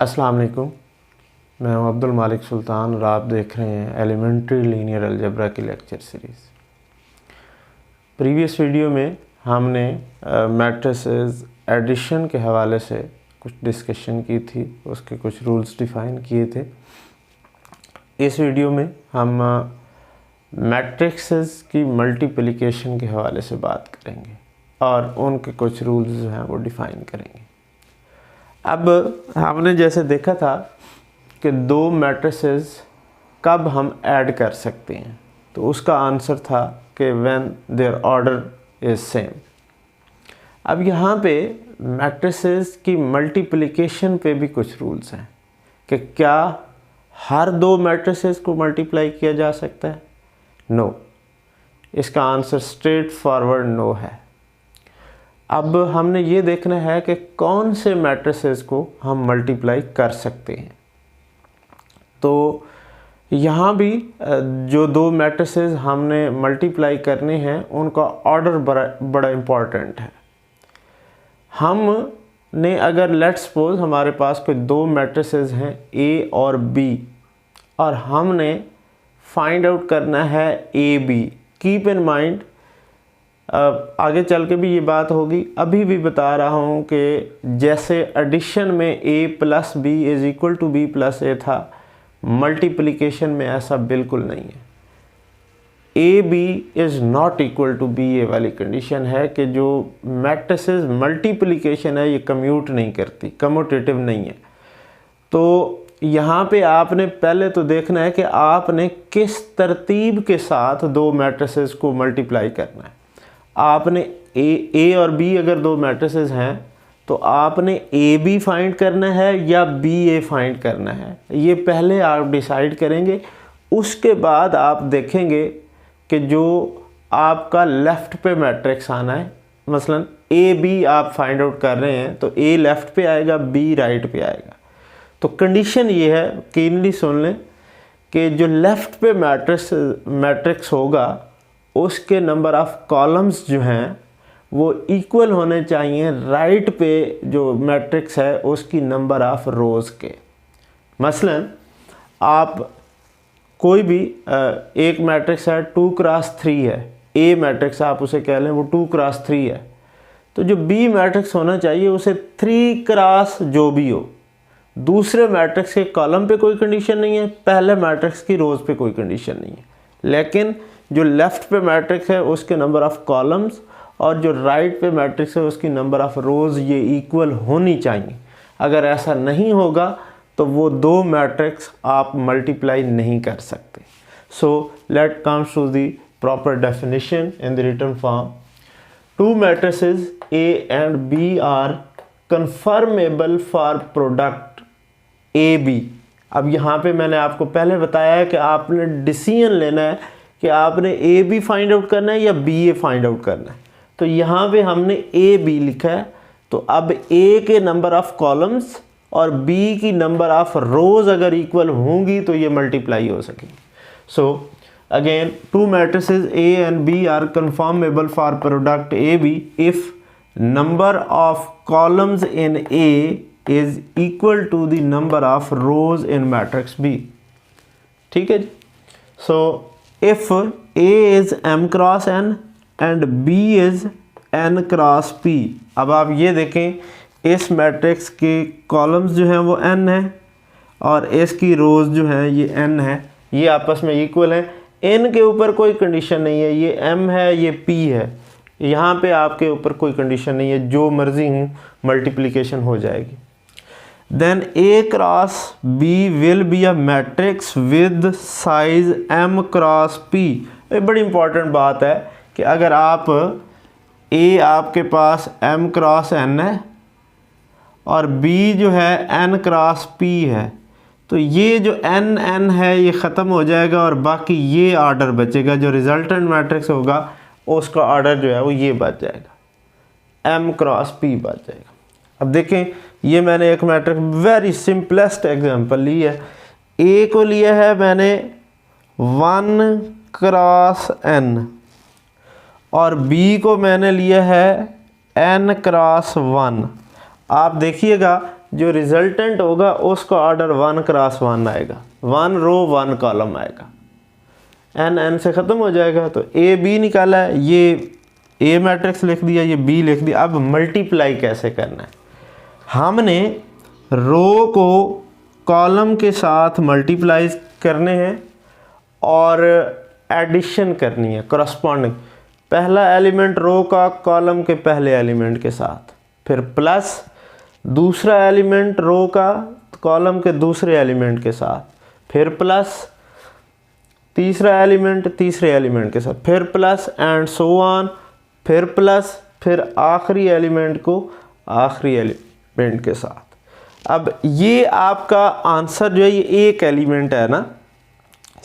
अस्सलाम वालेकुम, मैं हूं अब्दुल मालिक सुल्तान और आप देख रहे हैं एलिमेंट्री लीनियर अलजेब्रा की लेक्चर सीरीज़। प्रीवियस वीडियो में हमने मैट्रिसेस एडिशन के हवाले से कुछ डिस्कशन की थी, उसके कुछ रूल्स डिफ़ाइन किए थे। इस वीडियो में हम मैट्रिसेस की मल्टीप्लिकेशन के हवाले से बात करेंगे और उनके कुछ रूल्स जो हैं वो डिफ़ाइन करेंगे। अब हमने जैसे देखा था कि दो मैट्रिसेस कब हम ऐड कर सकते हैं, तो उसका आंसर था कि when their order is same. अब यहाँ पे मैट्रिसेस की मल्टीप्लिकेशन पे भी कुछ रूल्स हैं कि क्या हर दो मैट्रिसेस को मल्टीप्लाई किया जा सकता है? नो, इसका आंसर स्ट्रेट फॉरवर्ड नो है। अब हमने ये देखना है कि कौन से मैट्रिसेस को हम मल्टीप्लाई कर सकते हैं। तो यहाँ भी जो दो मैट्रिसेस हमने मल्टीप्लाई करने हैं उनका ऑर्डर बड़ा इम्पॉर्टेंट है। हमने अगर लेट्स सपोज हमारे पास कोई दो मैट्रिसेस हैं ए और बी और हमने फाइंड आउट करना है A B. Keep in mind, आगे चल के भी ये बात होगी, अभी भी बता रहा हूँ कि जैसे एडिशन में a plus B is equal to B plus A था, मल्टीप्लिकेशन में ऐसा बिल्कुल नहीं है। A B is not equal to B A वाली कंडीशन है कि जो मैट्रिसेस मल्टीप्लिकेशन है ये कम्यूट नहीं करती, कम्यूटेटिव नहीं है। तो यहाँ पे आपने पहले तो देखना है कि आपने किस तरतीब के साथ दो मैट्रिसेस को मल्टीप्लाई करना है। आपने ए और बी अगर दो मैट्रिसेस हैं तो आपने ए बी फाइंड करना है या बी ए फाइंड करना है, ये पहले आप डिसाइड करेंगे। उसके बाद आप देखेंगे कि जो आपका लेफ़्ट पे मैट्रिक्स आना है, मसलन ए बी आप फाइंड आउट कर रहे हैं तो ए लेफ़्ट पे आएगा, बी राइट पे आएगा। तो कंडीशन ये है, कीनली सुन लें, कि जो लेफ़्ट पे मैट्रिक्स होगा उसके नंबर ऑफ़ कॉलम्स जो हैं वो इक्वल होने चाहिए राइट पे जो मैट्रिक्स है उसकी नंबर ऑफ़ रोज़ के। मसलन आप कोई भी एक मैट्रिक्स है 2 क्रॉस 3 है, ए मैट्रिक्स आप उसे कह लें, वो 2 क्रॉस 3 है, तो जो बी मैट्रिक्स होना चाहिए उसे 3 क्रॉस जो भी हो। दूसरे मैट्रिक्स के कॉलम पे कोई कंडीशन नहीं है, पहले मैट्रिक्स की रोज़ पे कोई कंडीशन नहीं है, लेकिन जो लेफ़्ट पे मैट्रिक्स है उसके नंबर ऑफ़ कॉलम्स और जो राइट पे मैट्रिक्स है उसकी नंबर ऑफ़ रोज़ ये इक्वल होनी चाहिए। अगर ऐसा नहीं होगा तो वो दो मैट्रिक्स आप मल्टीप्लाई नहीं कर सकते। So let comes to the proper definition in the written form. Two matrices A and B are conformable for product A B. अब यहाँ पे मैंने आपको पहले बताया है कि आपने डिसीजन लेना है कि आपने ए बी फाइंड आउट करना है या बी ए फाइंड आउट करना है। तो यहाँ पे हमने ए बी लिखा है, तो अब ए के नंबर ऑफ़ कॉलम्स और बी की नंबर ऑफ़ रोज़ अगर इक्वल होंगी तो ये मल्टीप्लाई हो सकेगी। So again, two matrices A and B are conformable for product A B if number of columns in A is equal to the number of rows in matrix B. ठीक है जी। सो if A is m cross n and B is n cross p। अब आप ये देखें, इस matrix के columns जो हैं वो n है और इसकी रोज़ जो हैं ये n है, ये आपस में इक्वल हैं। n के ऊपर कोई कंडीशन नहीं है, ये m है ये p है, यहाँ पे आपके ऊपर कोई कंडीशन नहीं है, जो मर्जी हूँ मल्टीप्लिकेशन हो जाएगी। Then A cross B will be a matrix with size m cross p। ये बड़ी इंपॉर्टेंट बात है कि अगर आप A आपके पास m क्रॉस n है और B जो है n क्रॉस p है, तो ये जो n है ये ख़त्म हो जाएगा और बाकी ये ऑर्डर बचेगा। जो रिजल्टेंट मैट्रिक्स होगा उसका ऑर्डर जो है वो ये बच जाएगा, m क्रॉस p बच जाएगा। अब देखें, ये मैंने एक मैट्रिक्स वेरी सिंपलेस्ट एग्जांपल ली है। ए को लिया है मैंने 1 क्रॉस n और बी को मैंने लिया है n क्रॉस 1। आप देखिएगा जो रिजल्टेंट होगा उसका ऑर्डर 1 क्रॉस 1 आएगा, 1 रो 1 कॉलम आएगा, एन एन से ख़त्म हो जाएगा। तो ए बी निकाला है, ये ए मैट्रिक्स लिख दिया, ये बी लिख दिया। अब मल्टीप्लाई कैसे करना है, हमने रो को कॉलम के साथ मल्टीप्लाई करने हैं और एडिशन करनी है कॉरस्पॉन्डिंग, पहला एलिमेंट रो का कॉलम के पहले एलिमेंट के साथ, फिर प्लस दूसरा एलिमेंट रो का कॉलम के दूसरे एलिमेंट के साथ, फिर प्लस तीसरा एलिमेंट तीसरे एलिमेंट के साथ, फिर प्लस एंड सो ऑन, फिर प्लस, फिर आखिरी एलिमेंट को आखिरी एलिमेंट के साथ। अब ये आपका आंसर जो है ये एक एलिमेंट है ना,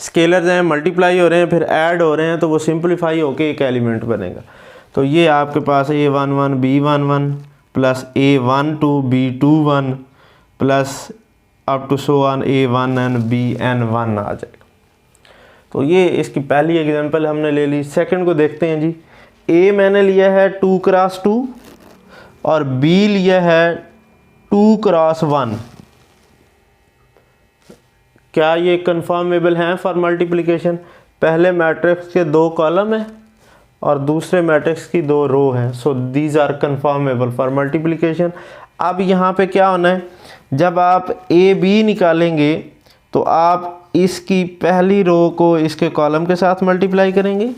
स्केलर्स हैं, मल्टीप्लाई हो रहे हैं, फिर ऐड हो रहे हैं, तो वो सिंप्लीफाई होके एक एलिमेंट बनेगा। तो ये आपके पास A11 B11 plus A12 B21 plus up to so on A1n Bn1 आ जाएगा। तो ये इसकी पहली एग्जांपल हमने ले ली। सेकंड को देखते हैं जी। A मैंने लिया है 2 क्रॉस 2 और B लिया है 2 क्रॉस 1। क्या ये कन्फर्मेबल हैं फॉर मल्टीप्लिकेशन? पहले मैट्रिक्स के 2 कॉलम हैं और दूसरे मैट्रिक्स की 2 रो हैं, so these are conformable for multiplication. अब यहाँ पे क्या होना है, जब आप ए बी निकालेंगे तो आप इसकी पहली रो को इसके कॉलम के साथ मल्टीप्लाई करेंगे,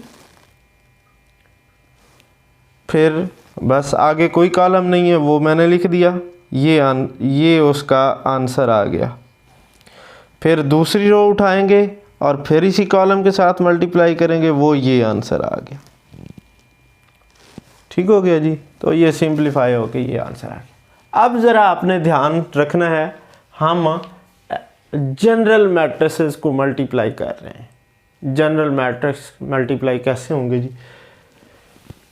फिर बस आगे कोई कॉलम नहीं है वो मैंने लिख दिया, ये उसका आंसर आ गया। फिर दूसरी रो उठाएंगे और फिर इसी कॉलम के साथ मल्टीप्लाई करेंगे, वो ये आंसर आ गया। ठीक हो गया जी। तो ये सिंप्लीफाई होके ये आंसर आ गया। अब ज़रा आपने ध्यान रखना है, हम जनरल मैट्रिसेस को मल्टीप्लाई कर रहे हैं। जनरल मैट्रिक्स मल्टीप्लाई कैसे होंगे जी?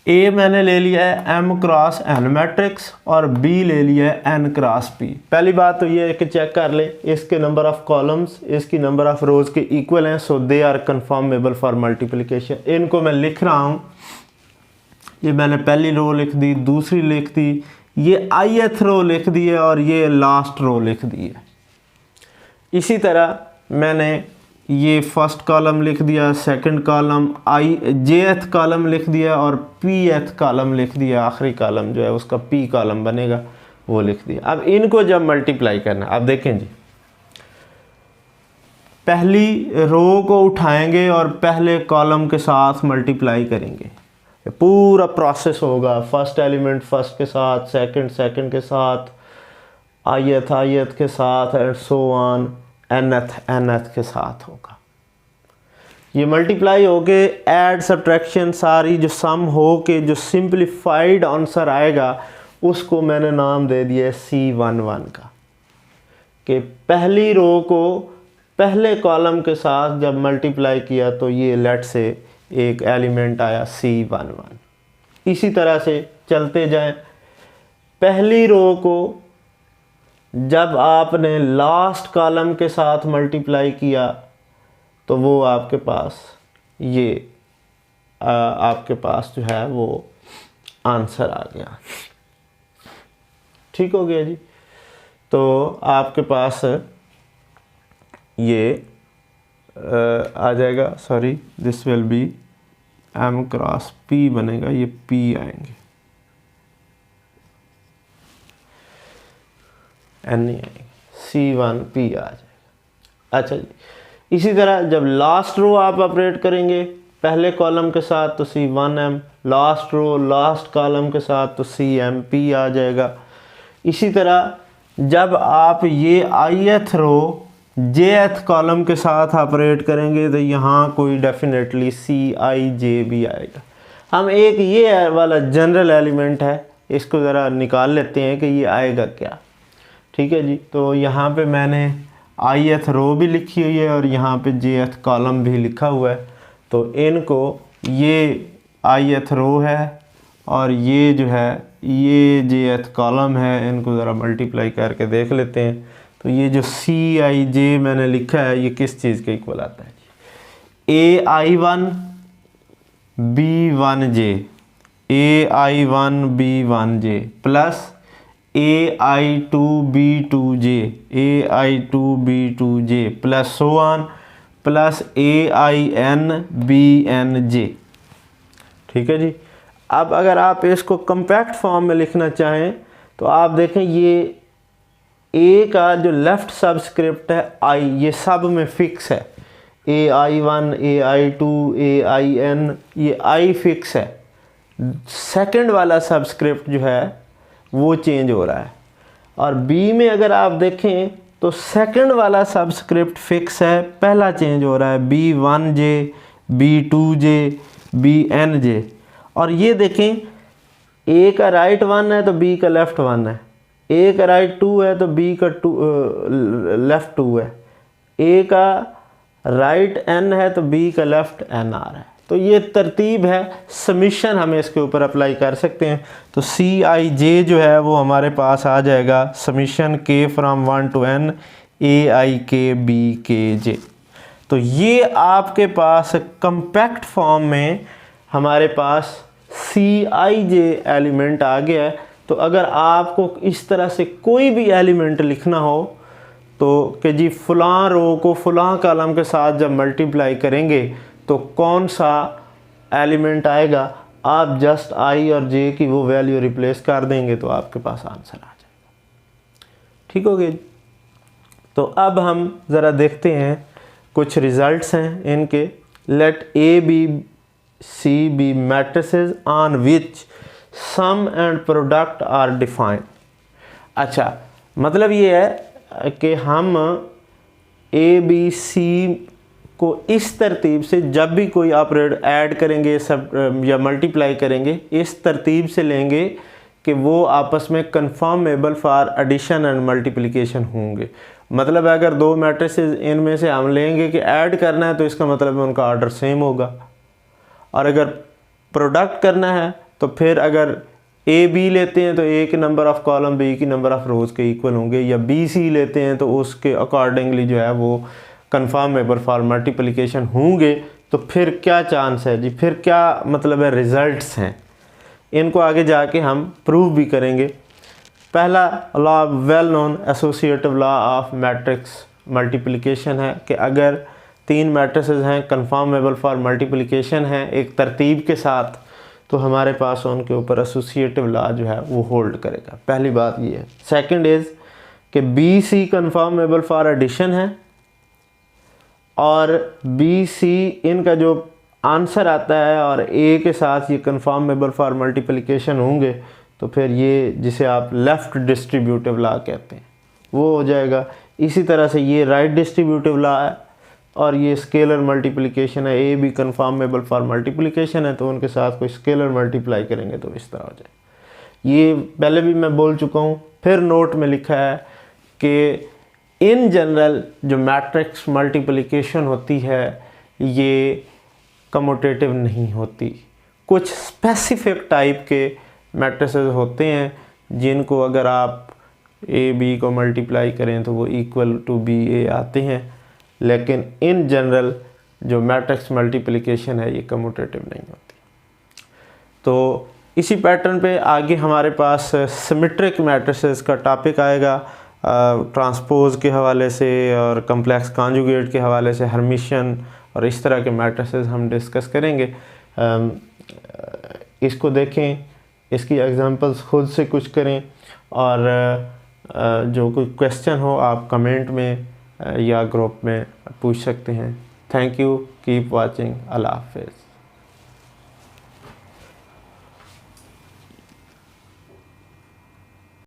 ए मैंने ले लिया है m क्रॉस n मैट्रिक्स और b ले लिया है n क्रॉस p। पहली बात तो ये है कि चेक कर ले इसके नंबर ऑफ कॉलम्स इसकी नंबर ऑफ रोज के इक्वल हैं, so they are conformable for multiplication. इनको मैं लिख रहा हूँ, ये मैंने पहली रो लिख दी, दूसरी लिख दी, ये ith रो लिख दी है और ये लास्ट रो लिख दी है। इसी तरह मैंने ये फर्स्ट कॉलम लिख दिया, सेकंड कॉलम jth कॉलम लिख दिया और pth कॉलम लिख दिया, आखिरी कॉलम जो है उसका p कॉलम बनेगा वो लिख दिया। अब इनको जब मल्टीप्लाई करना, अब देखें जी, पहली रो को उठाएंगे और पहले कॉलम के साथ मल्टीप्लाई करेंगे, पूरा प्रोसेस होगा। फर्स्ट एलिमेंट फर्स्ट के साथ, सेकंड के साथ, ith के साथ एंड सो ऑन, nth के साथ होगा। ये मल्टीप्लाई होके ऐड सब्ट्रैक्शन सारी जो सम हो के जो सिंप्लीफाइड आंसर आएगा उसको मैंने नाम दे दिया C11 का, कि पहली रो को पहले कॉलम के साथ जब मल्टीप्लाई किया तो ये लेट से एक एलिमेंट आया C11। इसी तरह से चलते जाएं, पहली रो को जब आपने लास्ट कॉलम के साथ मल्टीप्लाई किया तो वो आपके पास ये आपके पास जो है वो आंसर आ गया। ठीक हो गया जी। तो आपके पास ये आ जाएगा, sorry this will be m cross p बनेगा, ये p आएंगे, n नहीं आएंगे, C1p आ जाएगा। अच्छा जी, इसी तरह जब लास्ट रो आप ऑपरेट करेंगे पहले कॉलम के साथ तो C1m, last row last column के साथ तो CMP आ जाएगा। इसी तरह जब आप ये ith रो jth कॉलम के साथ ऑपरेट करेंगे तो यहाँ कोई डेफिनेटली Cij भी आएगा। हम एक ये वाला जनरल एलिमेंट है इसको ज़रा निकाल लेते हैं कि ये आएगा क्या। ठीक है जी। तो यहाँ पे मैंने ith रो भी लिखी हुई है और यहाँ पे jth कॉलम भी लिखा हुआ है। तो इनको, ये ith रो है और ये जो है ये jth कॉलम है, इनको ज़रा मल्टीप्लाई करके देख लेते हैं। तो ये जो Cij मैंने लिखा है ये किस चीज़ के इक्वल आता है जी? ai1 b1j, ai1 b1j plus AI2B2J, AI2B2J plus so on plus AINBNJ। ठीक है जी। अब अगर आप इसको कम्पैक्ट फॉर्म में लिखना चाहें तो आप देखें ये ए का जो लेफ्ट सबस्क्रिप्ट है आई, ये सब में फिक्स है। AI1, AI2, AIN, ये आई फिक्स है। सेकंड वाला सबस्क्रिप्ट जो है वो चेंज हो रहा है। और बी में अगर आप देखें तो सेकंड वाला सबस्क्रिप्ट फिक्स है, पहला चेंज हो रहा है B1J, B2J, BNJ। और ये देखें ए का राइट 1 है तो बी का लेफ्ट 1 है, ए का राइट 2 है तो बी का लेफ्ट 2 है, ए का राइट n है तो बी का लेफ्ट n आ रहा है। तो ये तरतीब है, समीशन हम इसके ऊपर अप्लाई कर सकते हैं। तो CIJ जो है वो हमारे पास आ जाएगा summation K from 1 to n AIKBKJ। तो ये आपके पास कम्पैक्ट फॉर्म में हमारे पास CIJ एलिमेंट आ गया है। तो अगर आपको इस तरह से कोई भी एलिमेंट लिखना हो तो कि जी फ़लाँ रो को फ़लाँ कॉलम के साथ जब मल्टीप्लाई करेंगे तो कौन सा एलिमेंट आएगा, आप जस्ट I और J की वो वैल्यू रिप्लेस कर देंगे तो आपके पास आंसर आ जाएगा। ठीक हो गया। तो अब हम ज़रा देखते हैं कुछ रिज़ल्ट्स हैं इनके। लेट ABC be matrices on which sum and product are defined। अच्छा, मतलब ये है कि हम ABC को इस तरतीब से जब भी कोई ऑपरेट ऐड करेंगे सब या मल्टीप्लाई करेंगे, इस तरतीब से लेंगे कि वो आपस में conformable for addition and multiplication होंगे। मतलब अगर दो मैट्रिसेस इनमें से हम लेंगे कि ऐड करना है तो इसका मतलब है उनका ऑर्डर सेम होगा, और अगर प्रोडक्ट करना है तो फिर अगर AB लेते हैं तो A के नंबर ऑफ़ कॉलम B की नंबर ऑफ़ रोज़ के इक्वल होंगे, या BC लेते हैं तो उसके अकॉर्डिंगली जो है वो कन्फर्मेबल फॉर मल्टीप्लिकेशन होंगे। तो फिर क्या चांस है जी, फिर क्या मतलब है रिज़ल्ट्स हैं, इनको आगे जाके हम प्रूव भी करेंगे। पहला law well known associative law of matrix multiplication है कि अगर तीन मैट्रिसेस हैं कन्फर्मेबल फॉर मल्टीप्लिकेशन हैं एक तरतीब के साथ, तो हमारे पास उनके ऊपर एसोसिएटिव लॉ जो है वो होल्ड करेगा। पहली बात ये है। सेकंड इज़ कि BC कन्फर्मेबल फॉर एडिशन है और BC इनका जो आंसर आता है और A के साथ ये कन्फर्मेबल फॉर मल्टीप्लिकेशन होंगे, तो फिर ये जिसे आप लेफ़्ट डिस्ट्रीब्यूटिव लॉ कहते हैं वो हो जाएगा। इसी तरह से ये राइट डिस्ट्रीब्यूटिव लॉ है और ये स्केलर मल्टीप्लिकेशन है, A भी कन्फर्मेबल फॉर मल्टीप्लिकेशन है तो उनके साथ कोई स्केलर मल्टीप्लाई करेंगे तो इस तरह हो जाए। ये पहले भी मैं बोल चुका हूँ, फिर नोट में लिखा है कि इन जनरल जो मैट्रिक्स मल्टीप्लिकेशन होती है ये कम्यूटेटिव नहीं होती। कुछ स्पेसिफिक टाइप के मैट्रिसेस होते हैं जिनको अगर आप AB को मल्टीप्लाई करें तो वो इक्वल टू BA आते हैं, लेकिन इन जनरल जो मैट्रिक्स मल्टीप्लिकेशन है ये कम्यूटेटिव नहीं होती। तो इसी पैटर्न पे आगे हमारे पास सिमेट्रिक मैट्रिसेस का टॉपिक आएगा, ट्रांसपोज के हवाले से और कम्प्लेक्स कॉन्जुगेट के हवाले से हर्मिशियन और इस तरह के मैट्रिसेस हम डिस्कस करेंगे। इसको देखें, इसकी एग्जांपल्स खुद से कुछ करें और जो कोई क्वेश्चन हो आप कमेंट में या ग्रुप में पूछ सकते हैं। थैंक यू, कीप वाचिंग, अल्लाह हाफ़िज़।